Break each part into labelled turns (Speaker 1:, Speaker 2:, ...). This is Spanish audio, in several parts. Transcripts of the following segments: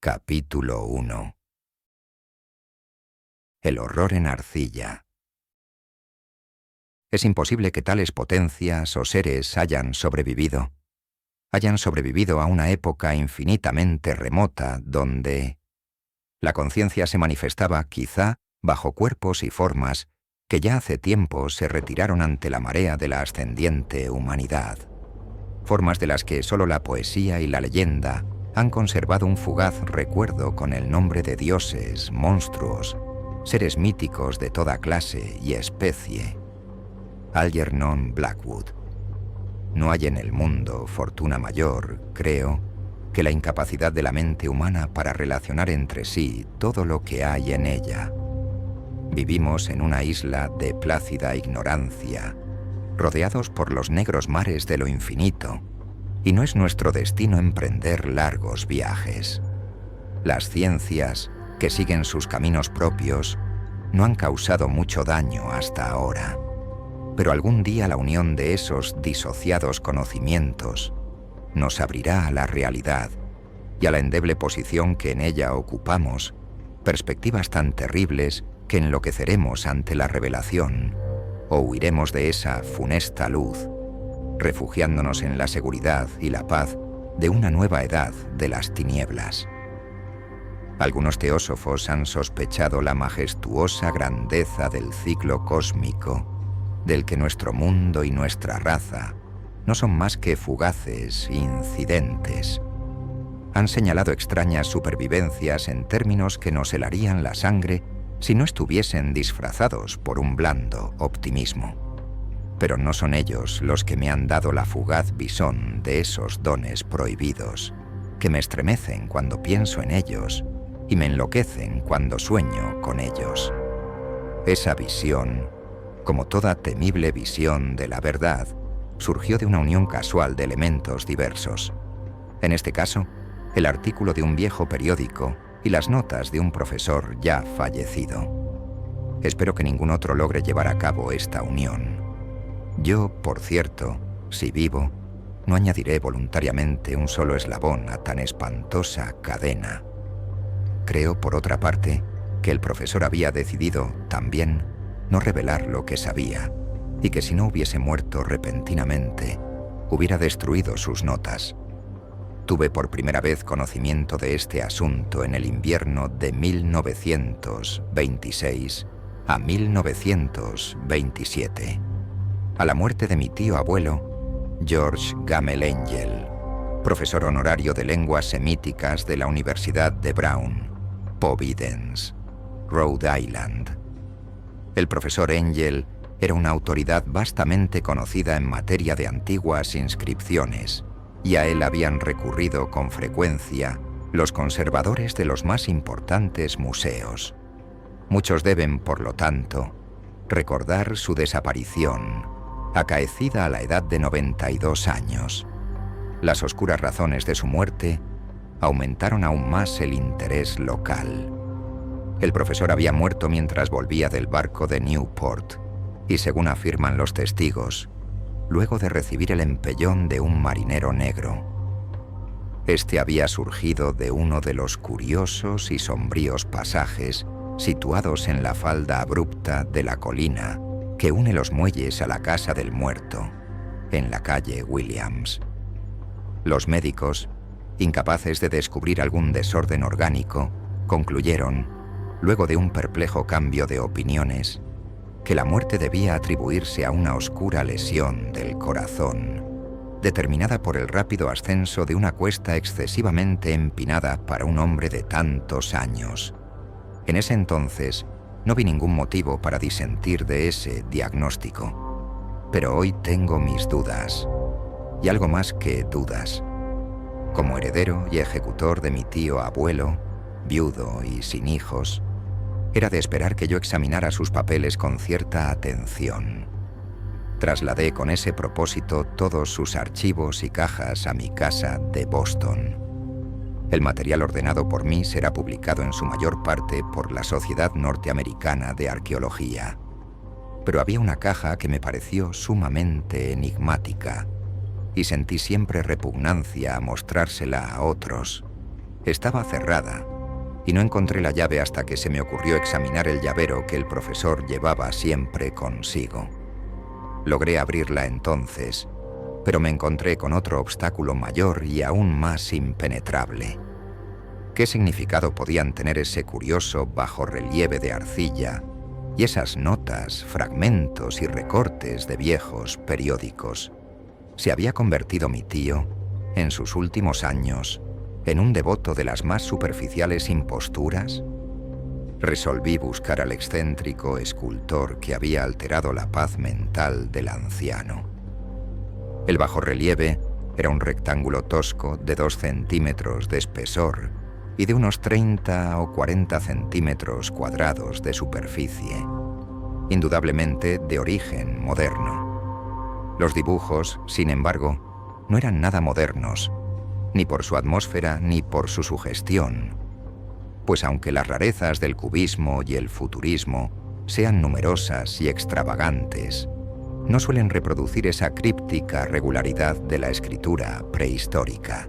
Speaker 1: Capítulo 1. El horror en arcilla. Es imposible que tales potencias o seres hayan sobrevivido a una época infinitamente remota donde la conciencia se manifestaba quizá bajo cuerpos y formas que ya hace tiempo se retiraron ante la marea de la ascendiente humanidad, formas de las que solo la poesía y la leyenda han conservado un fugaz recuerdo con el nombre de dioses, monstruos, seres míticos de toda clase y especie. Algernon Blackwood. No hay en el mundo fortuna mayor, creo, que la incapacidad de la mente humana para relacionar entre sí todo lo que hay en ella. Vivimos en una isla de plácida ignorancia, rodeados por los negros mares de lo infinito, y no es nuestro destino emprender largos viajes. Las ciencias, que siguen sus caminos propios, no han causado mucho daño hasta ahora. Pero algún día la unión de esos disociados conocimientos nos abrirá a la realidad y a la endeble posición que en ella ocupamos, perspectivas tan terribles que enloqueceremos ante la revelación o huiremos de esa funesta luz, refugiándonos en la seguridad y la paz de una nueva edad de las tinieblas. Algunos teósofos han sospechado la majestuosa grandeza del ciclo cósmico, del que nuestro mundo y nuestra raza no son más que fugaces incidentes. Han señalado extrañas supervivencias en términos que nos helarían la sangre si no estuviesen disfrazados por un blando optimismo. Pero no son ellos los que me han dado la fugaz visón de esos dones prohibidos, que me estremecen cuando pienso en ellos y me enloquecen cuando sueño con ellos. Esa visión, como toda temible visión de la verdad, surgió de una unión casual de elementos diversos. En este caso, el artículo de un viejo periódico y las notas de un profesor ya fallecido. Espero que ningún otro logre llevar a cabo esta unión. Yo, por cierto, si vivo, no añadiré voluntariamente un solo eslabón a tan espantosa cadena. Creo, por otra parte, que el profesor había decidido, también, no revelar lo que sabía, y que si no hubiese muerto repentinamente, hubiera destruido sus notas. Tuve por primera vez conocimiento de este asunto en el invierno de 1926 a 1927. A la muerte de mi tío abuelo, George Gamel Angel, profesor honorario de lenguas semíticas de la Universidad de Brown, Providence, Rhode Island. El profesor Angel era una autoridad vastamente conocida en materia de antiguas inscripciones, y a él habían recurrido con frecuencia los conservadores de los más importantes museos. Muchos deben, por lo tanto, recordar su desaparición, acaecida a la edad de 92 años. Las oscuras razones de su muerte aumentaron aún más el interés local. El profesor había muerto mientras volvía del barco de Newport, y según afirman los testigos, luego de recibir el empellón de un marinero negro. Este había surgido de uno de los curiosos y sombríos pasajes situados en la falda abrupta de la colina que une los muelles a la casa del muerto, en la calle Williams. Los médicos, incapaces de descubrir algún desorden orgánico, concluyeron, luego de un perplejo cambio de opiniones, que la muerte debía atribuirse a una oscura lesión del corazón, determinada por el rápido ascenso de una cuesta excesivamente empinada para un hombre de tantos años. En ese entonces, no vi ningún motivo para disentir de ese diagnóstico, pero hoy tengo mis dudas, y algo más que dudas. Como heredero y ejecutor de mi tío abuelo, viudo y sin hijos, era de esperar que yo examinara sus papeles con cierta atención. Trasladé con ese propósito todos sus archivos y cajas a mi casa de Boston. El material ordenado por mí será publicado en su mayor parte por la Sociedad Norteamericana de Arqueología. Pero había una caja que me pareció sumamente enigmática y sentí siempre repugnancia a mostrársela a otros, Estaba cerrada, y no encontré la llave hasta que se me ocurrió examinar el llavero que el profesor llevaba siempre consigo. Logré abrirla entonces, pero me encontré con otro obstáculo mayor y aún más impenetrable. ¿Qué significado podían tener ese curioso bajorrelieve de arcilla y esas notas, fragmentos y recortes de viejos periódicos? ¿Se había convertido mi tío, en sus últimos años, en un devoto de las más superficiales imposturas? Resolví buscar al excéntrico escultor que había alterado la paz mental del anciano. El bajorrelieve era un rectángulo tosco de 2 centímetros de espesor y de unos 30 o 40 centímetros cuadrados de superficie, indudablemente de origen moderno. Los dibujos, sin embargo, no eran nada modernos, ni por su atmósfera ni por su sugestión, pues aunque las rarezas del cubismo y el futurismo sean numerosas y extravagantes, no suelen reproducir esa críptica regularidad de la escritura prehistórica,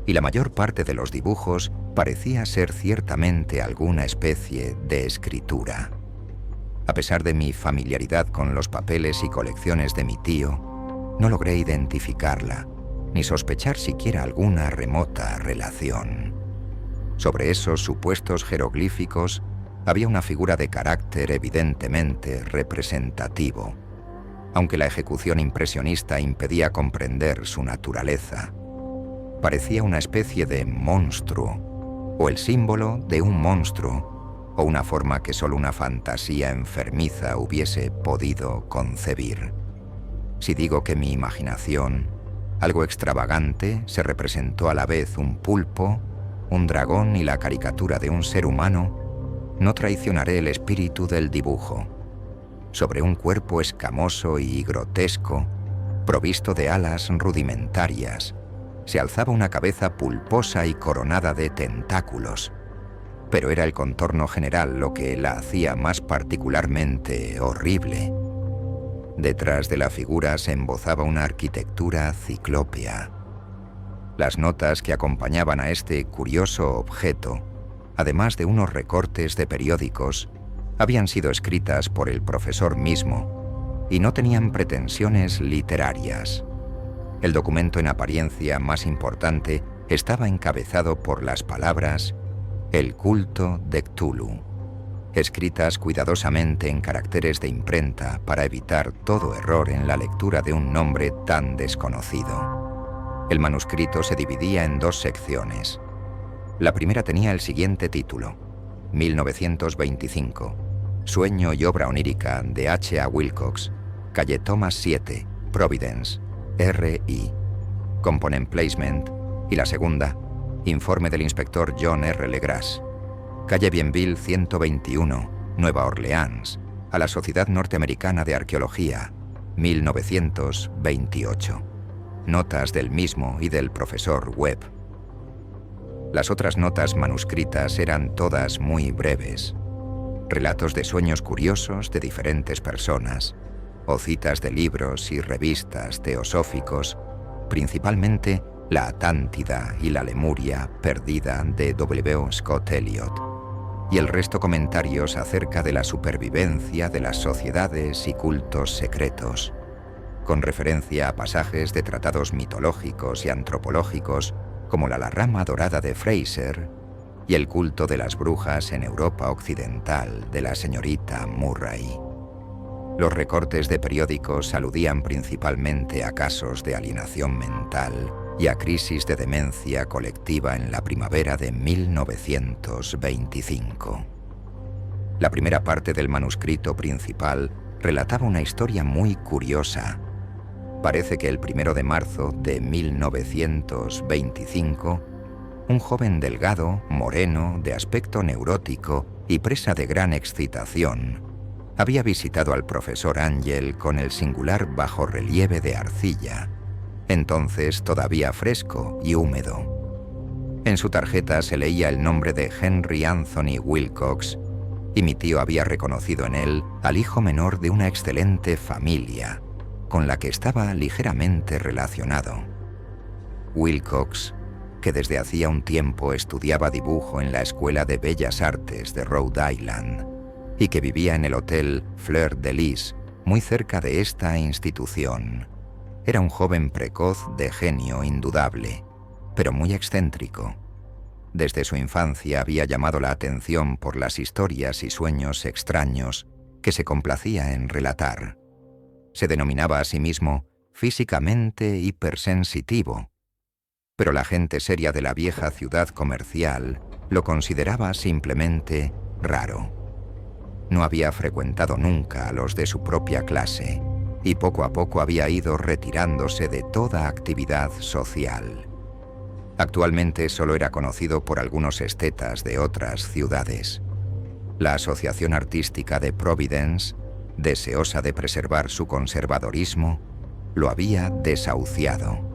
Speaker 1: y la mayor parte de los dibujos parecía ser ciertamente alguna especie de escritura. A pesar de mi familiaridad con los papeles y colecciones de mi tío, no logré identificarla, ni sospechar siquiera alguna remota relación. Sobre esos supuestos jeroglíficos había una figura de carácter evidentemente representativo, aunque la ejecución impresionista impedía comprender su naturaleza. Parecía una especie de monstruo, o el símbolo de un monstruo, o una forma que solo una fantasía enfermiza hubiese podido concebir. Si digo que mi imaginación, algo extravagante, se representó a la vez un pulpo, un dragón y la caricatura de un ser humano, no traicionaré el espíritu del dibujo. Sobre un cuerpo escamoso y grotesco, provisto de alas rudimentarias, se alzaba una cabeza pulposa y coronada de tentáculos, pero era el contorno general lo que la hacía más particularmente horrible. Detrás de la figura se embozaba una arquitectura ciclópea. Las notas que acompañaban a este curioso objeto, además de unos recortes de periódicos, habían sido escritas por el profesor mismo y no tenían pretensiones literarias. El documento en apariencia más importante estaba encabezado por las palabras «El culto de Cthulhu», escritas cuidadosamente en caracteres de imprenta para evitar todo error en la lectura de un nombre tan desconocido. El manuscrito se dividía en 2 secciones. La primera tenía el siguiente título: 1925, Sueño y obra onírica de H.A. Wilcox, calle Thomas 7, Providence, R.I. Component Placement, y la segunda, Informe del inspector John R. Legras, calle Bienville 121, Nueva Orleans, a la Sociedad Norteamericana de Arqueología, 1928. Notas del mismo y del profesor Webb. Las otras notas manuscritas eran todas muy breves. Relatos de sueños curiosos de diferentes personas, o citas de libros y revistas teosóficos, principalmente La Atlántida y la Lemuria perdida de W. Scott Elliot, y el resto comentarios acerca de la supervivencia de las sociedades y cultos secretos, con referencia a pasajes de tratados mitológicos y antropológicos como la rama dorada de Fraser y el culto de las brujas en Europa occidental de la señorita Murray. Los recortes de periódicos aludían principalmente a casos de alienación mental y a crisis de demencia colectiva en la primavera de 1925. La primera parte del manuscrito principal relataba una historia muy curiosa. Parece que el 1 de marzo de 1925, un joven delgado, moreno, de aspecto neurótico y presa de gran excitación, había visitado al profesor Ángel con el singular bajorrelieve de arcilla, entonces todavía fresco y húmedo. En su tarjeta se leía el nombre de Henry Anthony Wilcox, y mi tío había reconocido en él al hijo menor de una excelente familia, con la que estaba ligeramente relacionado. Wilcox, que desde hacía un tiempo estudiaba dibujo en la Escuela de Bellas Artes de Rhode Island y que vivía en el Hotel Fleur de Lis, muy cerca de esta institución. Era un joven precoz de genio indudable, pero muy excéntrico. Desde su infancia había llamado la atención por las historias y sueños extraños que se complacía en relatar. Se denominaba a sí mismo físicamente hipersensitivo, pero la gente seria de la vieja ciudad comercial lo consideraba simplemente raro. No había frecuentado nunca a los de su propia clase y poco a poco había ido retirándose de toda actividad social. Actualmente solo era conocido por algunos estetas de otras ciudades. La Asociación Artística de Providence, deseosa de preservar su conservadorismo, lo había desahuciado.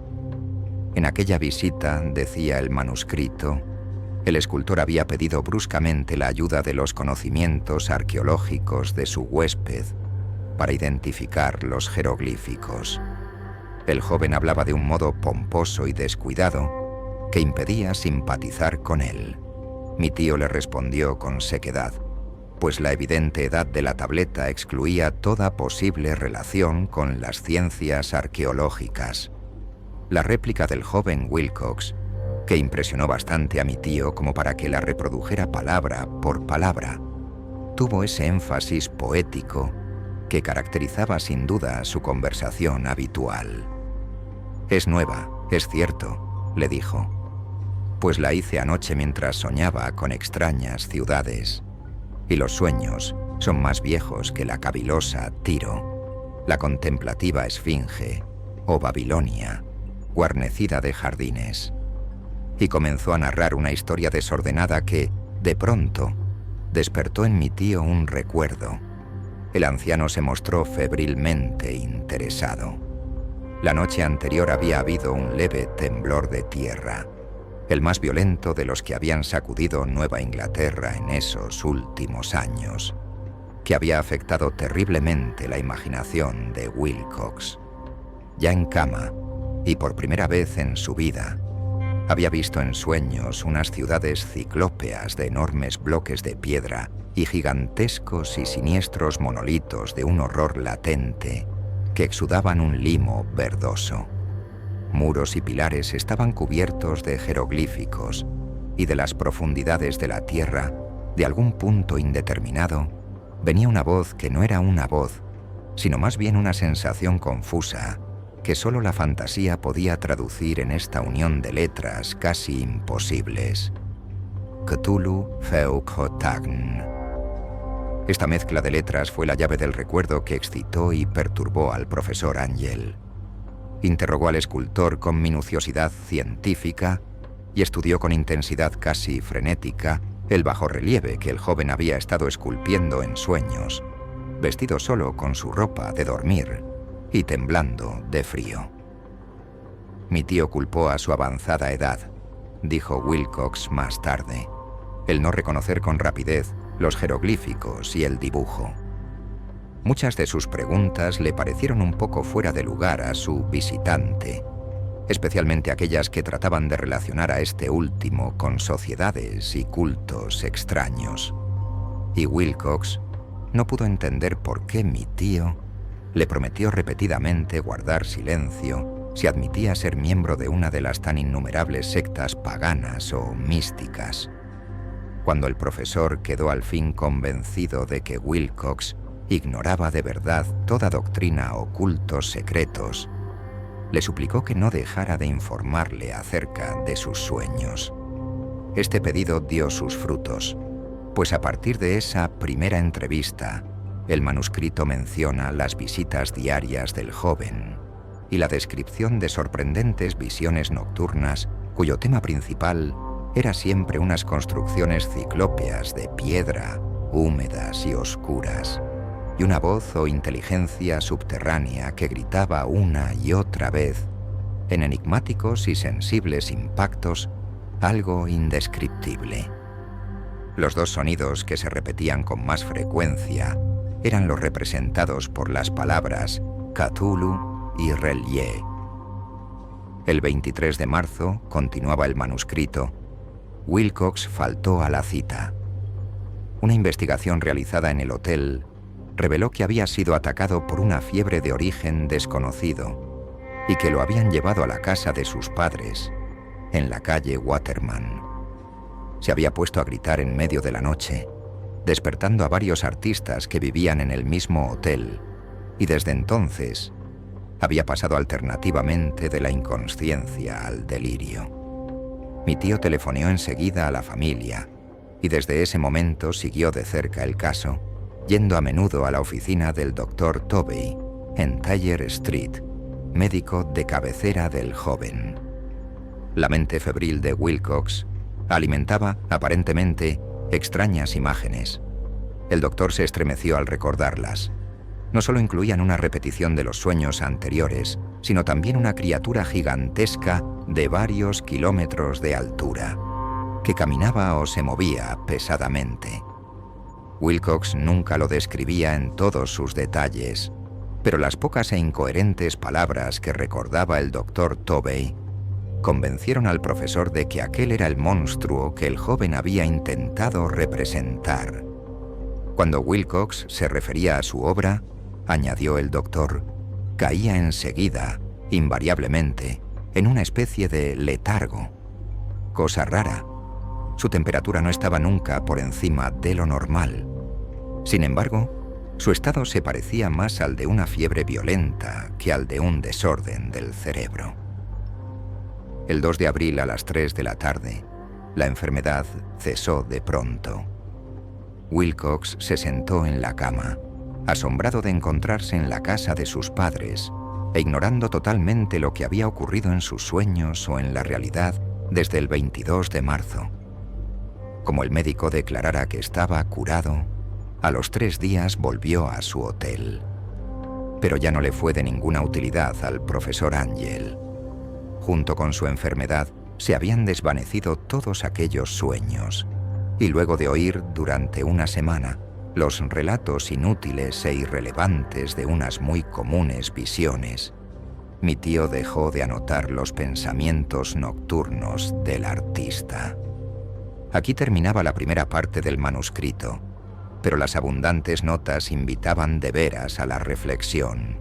Speaker 1: En aquella visita, decía el manuscrito, el escultor había pedido bruscamente la ayuda de los conocimientos arqueológicos de su huésped para identificar los jeroglíficos. El joven hablaba de un modo pomposo y descuidado que impedía simpatizar con él. Mi tío le respondió con sequedad, pues la evidente edad de la tableta excluía toda posible relación con las ciencias arqueológicas. La réplica del joven Wilcox, que impresionó bastante a mi tío como para que la reprodujera palabra por palabra, tuvo ese énfasis poético que caracterizaba sin duda su conversación habitual. «Es nueva, es cierto», le dijo, «pues la hice anoche mientras soñaba con extrañas ciudades, y los sueños son más viejos que la cavilosa Tiro, la contemplativa Esfinge o Babilonia, guarnecida de jardines». Y comenzó a narrar una historia desordenada que, de pronto, despertó en mi tío un recuerdo. El anciano se mostró febrilmente interesado. La noche anterior había habido un leve temblor de tierra, el más violento de los que habían sacudido Nueva Inglaterra en esos últimos años, que había afectado terriblemente la imaginación de Wilcox. Ya en cama, y por primera vez en su vida, había visto en sueños unas ciudades ciclópeas de enormes bloques de piedra y gigantescos y siniestros monolitos de un horror latente que exudaban un limo verdoso. Muros y pilares estaban cubiertos de jeroglíficos y de las profundidades de la tierra, de algún punto indeterminado, venía una voz que no era una voz, sino más bien una sensación confusa que solo la fantasía podía traducir en esta unión de letras casi imposibles. Cthulhu Feuchtwagen. Esta mezcla de letras fue la llave del recuerdo que excitó y perturbó al profesor Angel. Interrogó al escultor con minuciosidad científica y estudió con intensidad casi frenética el bajorrelieve que el joven había estado esculpiendo en sueños, vestido solo con su ropa de dormir y temblando de frío. Mi tío culpó a su avanzada edad, dijo Wilcox más tarde, el no reconocer con rapidez los jeroglíficos y el dibujo. Muchas de sus preguntas le parecieron un poco fuera de lugar a su visitante, especialmente aquellas que trataban de relacionar a este último con sociedades y cultos extraños. Y Wilcox no pudo entender por qué mi tío le prometió repetidamente guardar silencio si admitía ser miembro de una de las tan innumerables sectas paganas o místicas. Cuando el profesor quedó al fin convencido de que Wilcox ignoraba de verdad toda doctrina o cultos secretos, le suplicó que no dejara de informarle acerca de sus sueños. Este pedido dio sus frutos, pues a partir de esa primera entrevista, el manuscrito menciona las visitas diarias del joven y la descripción de sorprendentes visiones nocturnas cuyo tema principal era siempre unas construcciones ciclópeas de piedra, húmedas y oscuras, y una voz o inteligencia subterránea que gritaba una y otra vez, en enigmáticos y sensibles impactos, algo indescriptible. Los dos sonidos que se repetían con más frecuencia eran los representados por las palabras Cthulhu y Relie. El 23 de marzo, continuaba el manuscrito, Wilcox faltó a la cita. Una investigación realizada en el hotel reveló que había sido atacado por una fiebre de origen desconocido y que lo habían llevado a la casa de sus padres, en la calle Waterman. Se había puesto a gritar en medio de la noche, despertando a varios artistas que vivían en el mismo hotel, y desde entonces había pasado alternativamente de la inconsciencia al delirio. Mi tío telefoneó enseguida a la familia, y desde ese momento siguió de cerca el caso, yendo a menudo a la oficina del Dr. Tobey, en Thayer Street, médico de cabecera del joven. La mente febril de Wilcox alimentaba, aparentemente, extrañas imágenes. El doctor se estremeció al recordarlas. No solo incluían una repetición de los sueños anteriores, sino también una criatura gigantesca de varios kilómetros de altura, que caminaba o se movía pesadamente. Wilcox nunca lo describía en todos sus detalles, pero las pocas e incoherentes palabras que recordaba el doctor Tobey convencieron al profesor de que aquel era el monstruo que el joven había intentado representar. Cuando Wilcox se refería a su obra, añadió el doctor, caía enseguida, invariablemente, en una especie de letargo. Cosa rara. Su temperatura no estaba nunca por encima de lo normal. Sin embargo, su estado se parecía más al de una fiebre violenta que al de un desorden del cerebro. El 2 de abril a las 3 de la tarde, la enfermedad cesó de pronto. Wilcox se sentó en la cama, asombrado de encontrarse en la casa de sus padres e ignorando totalmente lo que había ocurrido en sus sueños o en la realidad desde el 22 de marzo. Como el médico declarara que estaba curado, a los 3 días volvió a su hotel. Pero ya no le fue de ninguna utilidad al profesor Angell. Junto con su enfermedad, se habían desvanecido todos aquellos sueños, y luego de oír durante una semana los relatos inútiles e irrelevantes de unas muy comunes visiones, mi tío dejó de anotar los pensamientos nocturnos del artista. Aquí terminaba la primera parte del manuscrito, pero las abundantes notas invitaban de veras a la reflexión.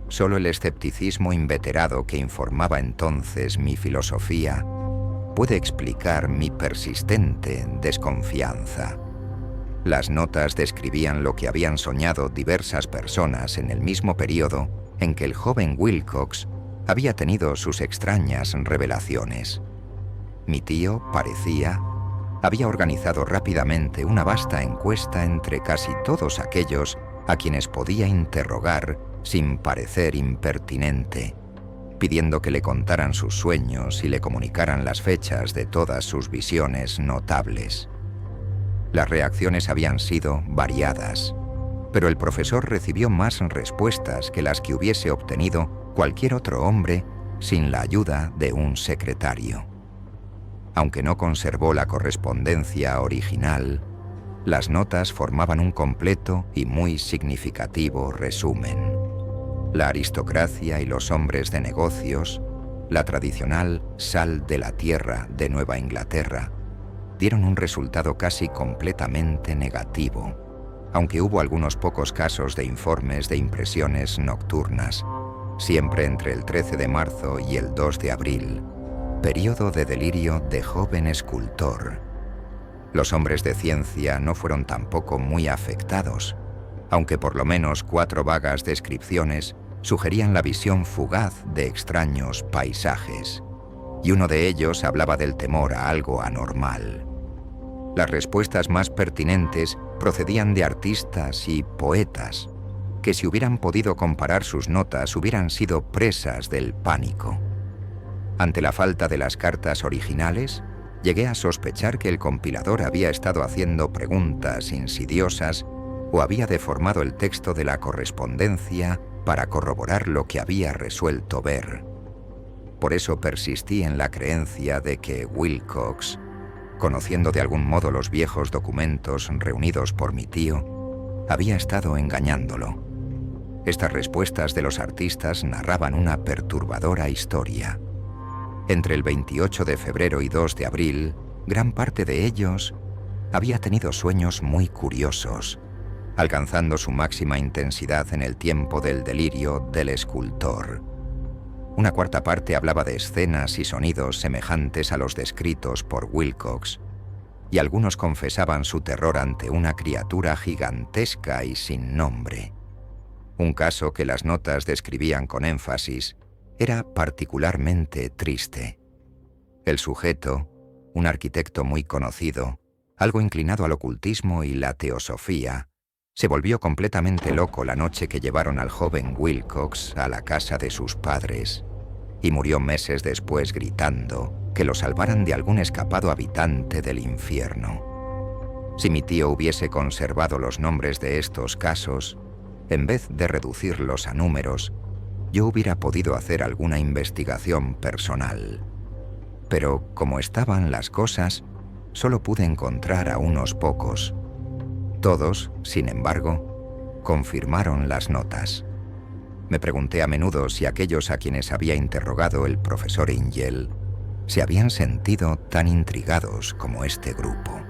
Speaker 1: Solo el escepticismo inveterado que informaba entonces mi filosofía puede explicar mi persistente desconfianza. Las notas describían lo que habían soñado diversas personas en el mismo periodo en que el joven Wilcox había tenido sus extrañas revelaciones. Mi tío, parecía, había organizado rápidamente una vasta encuesta entre casi todos aquellos a quienes podía interrogar sin parecer impertinente, pidiendo que le contaran sus sueños y le comunicaran las fechas de todas sus visiones notables. Las reacciones habían sido variadas, pero el profesor recibió más respuestas que las que hubiese obtenido cualquier otro hombre sin la ayuda de un secretario. Aunque no conservó la correspondencia original, las notas formaban un completo y muy significativo resumen. La aristocracia y los hombres de negocios, la tradicional sal de la tierra de Nueva Inglaterra, dieron un resultado casi completamente negativo, aunque hubo algunos pocos casos de informes de impresiones nocturnas, siempre entre el 13 de marzo y el 2 de abril, periodo de delirio de joven escultor. Los hombres de ciencia no fueron tampoco muy afectados, aunque por lo menos 4 vagas descripciones sugerían la visión fugaz de extraños paisajes, y uno de ellos hablaba del temor a algo anormal. Las respuestas más pertinentes procedían de artistas y poetas, que si hubieran podido comparar sus notas hubieran sido presas del pánico. Ante la falta de las cartas originales, llegué a sospechar que el compilador había estado haciendo preguntas insidiosas o había deformado el texto de la correspondencia para corroborar lo que había resuelto ver. Por eso persistí en la creencia de que Wilcox, conociendo de algún modo los viejos documentos reunidos por mi tío, había estado engañándolo. Estas respuestas de los artistas narraban una perturbadora historia. Entre el 28 de febrero y 2 de abril, gran parte de ellos había tenido sueños muy curiosos, alcanzando su máxima intensidad en el tiempo del delirio del escultor. Una cuarta parte hablaba de escenas y sonidos semejantes a los descritos por Wilcox, y algunos confesaban su terror ante una criatura gigantesca y sin nombre. Un caso que las notas describían con énfasis era particularmente triste. El sujeto, un arquitecto muy conocido, algo inclinado al ocultismo y la teosofía, se volvió completamente loco la noche que llevaron al joven Wilcox a la casa de sus padres y murió meses después gritando que lo salvaran de algún escapado habitante del infierno. Si mi tío hubiese conservado los nombres de estos casos, en vez de reducirlos a números, yo hubiera podido hacer alguna investigación personal. Pero como estaban las cosas, solo pude encontrar a unos pocos. Todos, sin embargo, confirmaron las notas. Me pregunté a menudo si aquellos a quienes había interrogado el profesor Ingel se habían sentido tan intrigados como este grupo.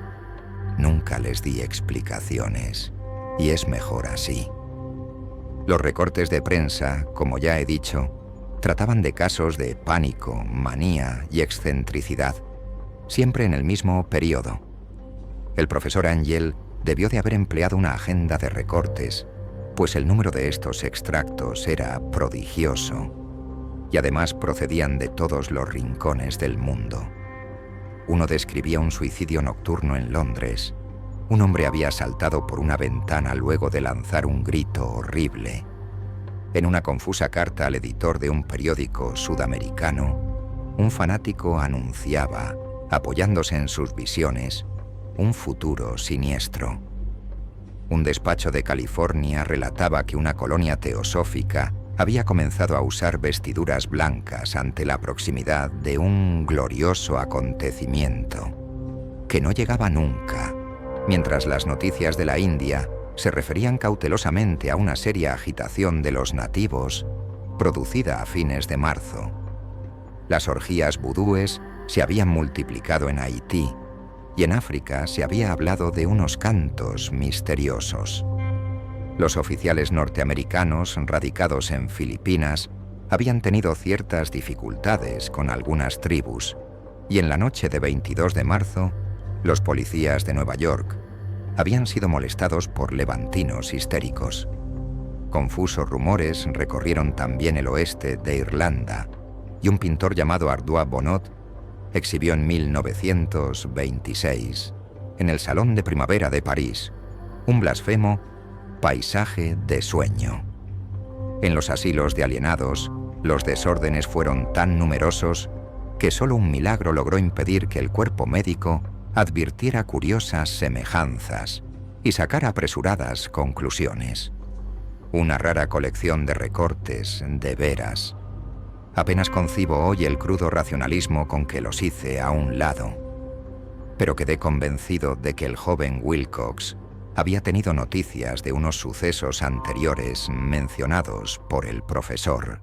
Speaker 1: Nunca les di explicaciones, y es mejor así. Los recortes de prensa, como ya he dicho, trataban de casos de pánico, manía y excentricidad, siempre en el mismo periodo. El profesor Angel debió de haber empleado una agenda de recortes, pues el número de estos extractos era prodigioso, y además procedían de todos los rincones del mundo. Uno describía un suicidio nocturno en Londres. Un hombre había saltado por una ventana luego de lanzar un grito horrible. En una confusa carta al editor de un periódico sudamericano, un fanático anunciaba, apoyándose en sus visiones, un futuro siniestro. Un despacho de California relataba que una colonia teosófica había comenzado a usar vestiduras blancas ante la proximidad de un glorioso acontecimiento, que no llegaba nunca, mientras las noticias de la India se referían cautelosamente a una seria agitación de los nativos, producida a fines de marzo. Las orgías vudúes se habían multiplicado en Haití, y en África se había hablado de unos cantos misteriosos. Los oficiales norteamericanos radicados en Filipinas habían tenido ciertas dificultades con algunas tribus, y en la noche de 22 de marzo, los policías de Nueva York habían sido molestados por levantinos histéricos. Confusos rumores recorrieron también el oeste de Irlanda, y un pintor llamado Ardois Bonot exhibió en 1926, en el Salón de Primavera de París, un blasfemo paisaje de sueño. En los asilos de alienados, los desórdenes fueron tan numerosos que solo un milagro logró impedir que el cuerpo médico advirtiera curiosas semejanzas y sacara apresuradas conclusiones. Una rara colección de recortes, de veras. Apenas concibo hoy el crudo racionalismo con que los hice a un lado, pero quedé convencido de que el joven Wilcox había tenido noticias de unos sucesos anteriores mencionados por el profesor.